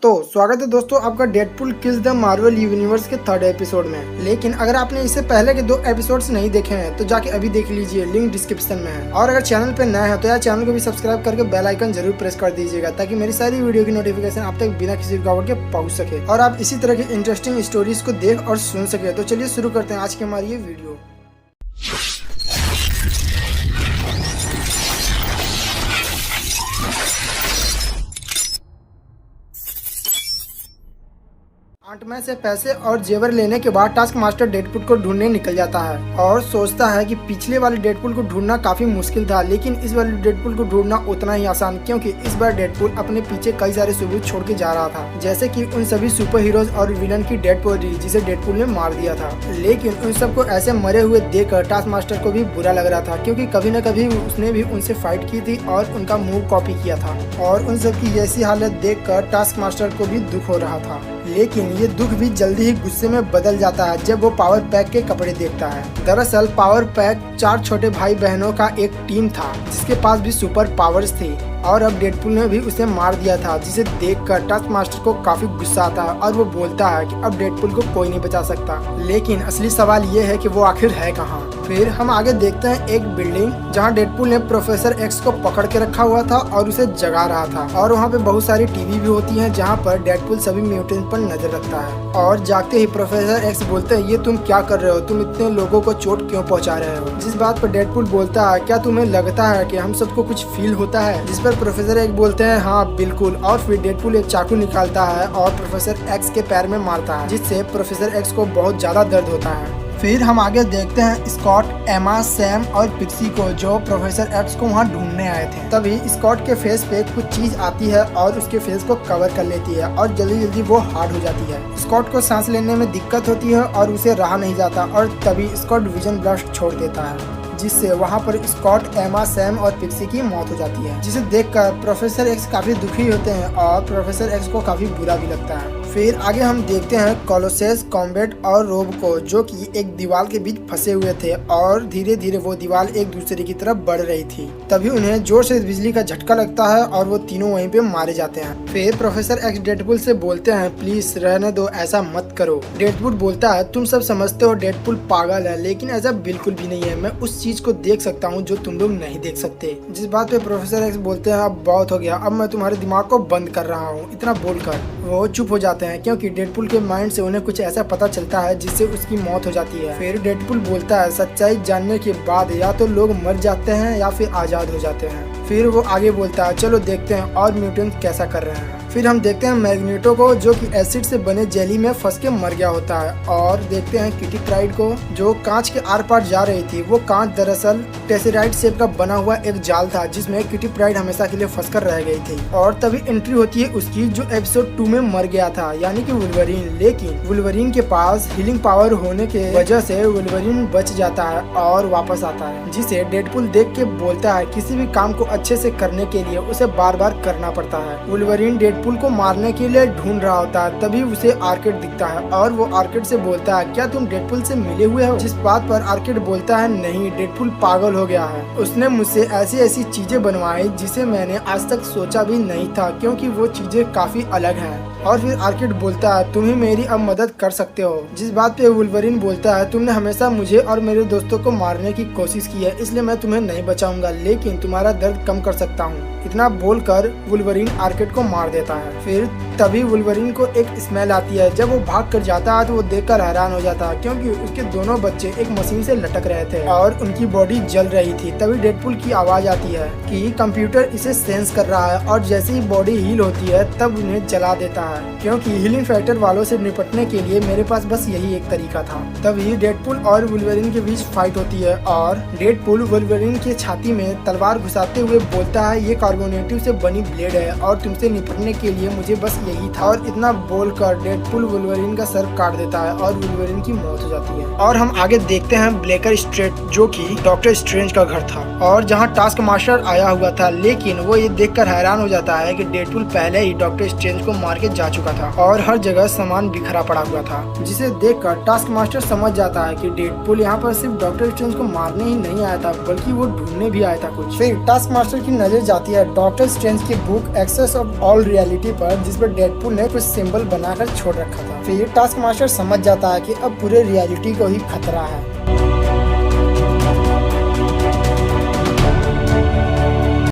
तो स्वागत है दोस्तों आपका Deadpool kills the Marvel universe के थर्ड एपिसोड में। लेकिन अगर आपने इससे पहले के 2 एपिसोड्स नहीं देखे हैं तो जाके अभी देख लीजिए, लिंक डिस्क्रिप्शन में है। और अगर चैनल पे नया है तो यार चैनल को भी सब्सक्राइब करके बेल आइकन जरूर प्रेस कर दीजिएगा ताकि मेरी सारी वीडियो की नोटिफिकेशन आप तक बिना किसी रुकावट के पहुंच सके और आप इसी तरह की इंटरेस्टिंग स्टोरीज को देख और सुन सके। तो चलिए शुरू करते हैं आज की हमारी ये वीडियो। आंटमैन से पैसे और जेवर लेने के बाद टास्क मास्टर डेडपूल को ढूंढने निकल जाता है और सोचता है कि पिछले वाले डेडपूल को ढूंढना काफी मुश्किल था, लेकिन इस वाले डेडपूल को ढूंढना उतना ही आसान, क्योंकि इस बार डेडपूल अपने पीछे कई सारे सबूत छोड़ के जा रहा था, जैसे कि उन सभी सुपर हीरोज और विलन की डेड बॉडी जिसे डेडपूल ने मार दिया था। लेकिन उन सबको ऐसे मरे हुए देखकर टास्क मास्टर को भी बुरा लग रहा था, क्योंकि कभी न कभी उसने भी उनसे फाइट की थी और उनका मूव कॉपी किया था और उन सबकी ऐसी हालत देखकर टास्क मास्टर को भी दुख हो रहा था। लेकिन ये दुख भी जल्दी ही गुस्से में बदल जाता है जब वो पावर पैक के कपड़े देखता है। दरअसल पावर पैक 4 छोटे भाई बहनों का एक टीम था जिसके पास भी सुपर पावर्स थी और अब डेडपूल ने भी उसे मार दिया था, जिसे देखकर टास्क मास्टर को काफी गुस्सा आता है और वो बोलता है कि अब डेडपूल को कोई नहीं बचा सकता। लेकिन असली सवाल ये है कि वो आखिर है कहाँ। फिर हम आगे देखते हैं एक बिल्डिंग जहाँ डेडपूल ने प्रोफेसर एक्स को पकड़ के रखा हुआ था और उसे जगा रहा था, और वहाँ पे बहुत सारी टीवी भी होती हैं जहाँ पर डेडपूल सभी म्यूटेंट पर नजर रखता है। और जागते ही प्रोफेसर एक्स बोलते हैं, ये तुम क्या कर रहे हो, तुम इतने लोगों को चोट क्यों पहुँचा रहे हो। जिस बात पर डेडपूल बोलता है, क्या तुम्हें लगता है कि हम सबको कुछ फील होता है। जिस पर प्रोफेसर एक्स बोलते हैं, हाँ बिल्कुल। और फिर डेडपूल एक चाकू निकालता है और प्रोफेसर एक्स के पैर में मारता है, जिससे प्रोफेसर एक्स को बहुत ज्यादा दर्द होता है। फिर हम आगे देखते हैं स्कॉट, एमा, सैम और पिक्सी को, जो प्रोफेसर एक्स को वहाँ ढूंढने आए थे। तभी स्कॉट के फेस पे कुछ चीज आती है और उसके फेस को कवर कर लेती है और जल्दी जल्दी वो हार्ड हो जाती है। स्कॉट को सांस लेने में दिक्कत होती है और उसे रहा नहीं जाता और तभी स्कॉट विजन ब्लास्ट छोड़ देता है, जिससे वहाँ पर स्कॉट, एमा, सैम और पिक्सी की मौत हो जाती है, जिसे देखकर प्रोफेसर एक्स काफी दुखी होते हैं और प्रोफेसर एक्स को काफी बुरा भी लगता है। फिर आगे हम देखते हैं कोलोसेस, कॉम्बैट और रोब को, जो कि एक दीवार के बीच फंसे हुए थे और धीरे धीरे वो दीवार एक दूसरे की तरफ बढ़ रही थी। तभी उन्हें जोर से बिजली का झटका लगता है और वो तीनों वहीं पे मारे जाते हैं। फिर प्रोफेसर एक्स डेडपूल से बोलते हैं, प्लीज रहने दो, ऐसा मत करो। डेडपूल बोलता है, तुम सब समझते हो डेडपूल पागल है, लेकिन ऐसा बिल्कुल भी नहीं है। मैं उस चीज को देख सकता हूँ जो तुम लोग नहीं देख सकते। जिस बात पे प्रोफेसर एक्स बोलते हैं, अब बहुत हो गया, अब मैं तुम्हारे दिमाग को बंद कर रहा हूँ। इतना बोलकर वो चुप हो जाते हैं, क्योंकि डेडपूल के माइंड से उन्हें कुछ ऐसा पता चलता है जिससे उसकी मौत हो जाती है। फिर डेडपूल बोलता है, सच्चाई जानने के बाद या तो लोग मर जाते हैं या फिर आजाद हो जाते हैं। फिर वो आगे बोलता है, चलो देखते हैं और म्यूटेंट कैसा कर रहे हैं। फिर हम देखते हैं मैग्नेटो को, जो कि एसिड से बने जेली में फंस के मर गया होता है, और देखते हैं किटी प्राइड को, जो कांच के आर पार जा रही थी। वो कांच दरअसल टेसेराइट शेप का बना हुआ एक जाल था जिसमें किटी प्राइड हमेशा के लिए फंसकर रह गई थी। और तभी एंट्री होती है उसकी, जो एपिसोड 2 में मर गया था, यानी कि वुल्वरीन। लेकिन वुल्वरीन के पास हीलिंग पावर होने के वजह से वुल्वरीन बच जाता है और वापस आता है, जिसे डेडपूल देख के बोलता है, किसी भी काम को अच्छे से करने के लिए उसे बार बार करना पड़ता है। वुल्वरीन डेडपूल को मारने के लिए ढूंढ रहा होता है, तभी उसे आर्किड दिखता है और वो आर्किड से बोलता है, क्या तुम डेडपूल से मिले हुए हो। जिस बात पर आर्किड बोलता है, नहीं, डेडपूल पागल हो गया है, उसने मुझसे ऐसी ऐसी चीजें बनवाई जिसे मैंने आज तक सोचा भी नहीं था, क्योंकि वो चीजें काफी अलग हैं। और फिर आर्किड बोलता है, तुम ही मेरी अब मदद कर सकते हो। जिस बात पे वुल्वरीन बोलता है, तुमने हमेशा मुझे और मेरे दोस्तों को मारने की कोशिश की है, इसलिए मैं तुम्हें नहीं बचाऊंगा, लेकिन तुम्हारा दर्द कम कर सकता हूँ। इतना बोलकर वुल्वरीन आर्किड को मार देता है। फिर तभी वुल्वरीन को एक स्मेल आती है। जब वो भाग कर जाता है तो वो देखकर हैरान हो जाता है, क्योंकि उसके दोनों बच्चे एक मशीन से लटक रहे थे और उनकी बॉडी जल रही थी। तभी डेडपूल की आवाज आती है कि कंप्यूटर इसे सेंस कर रहा है, और जैसे ही बॉडी हील होती है तब उन्हें जला देता है, क्योंकि हीलिंग फैक्टर वालों से निपटने के लिए मेरे पास बस यही एक तरीका था। तभी डेडपूल और वुल्वरीन के बीच फाइट होती है और डेडपूल वुल्वरीन के छाती में तलवार घुसाते हुए बोलता है, ये कार्बोनेटिव से बनी ब्लेड है और तुमसे निपटने के लिए मुझे बस यही था। और इतना बोलकर डेडपूल वुल्वरीन का सर काट देता है और वुल्वरीन की मौत हो जाती है। और हम आगे देखते हैं ब्लेकर स्ट्रेट, जो कि डॉक्टर स्ट्रेंज का घर था और जहां टास्क मास्टर आया हुआ था। लेकिन वो ये देखकर हैरान हो जाता है कि डेडपूल पहले ही डॉक्टर स्ट्रेंज को मार के जा चुका था और हर जगह सामान बिखरा पड़ा हुआ था, जिसे देखकर टास्क मास्टर समझ जाता है कि डेडपुल यहाँ पर सिर्फ डॉक्टर स्ट्रेंज को मारने ही नहीं आया था बल्कि वो ढूंढने भी आया था कुछ। फिर टास्क मास्टर की नजर जाती है डॉक्टर स्ट्रेंज की book access of all reality पर, जिस पर डेडपुल ने कुछ सिंबल बनाकर छोड़ रखा था। फिर टास्क मास्टर समझ जाता है कि अब पूरे रियलिटी को ही खतरा है।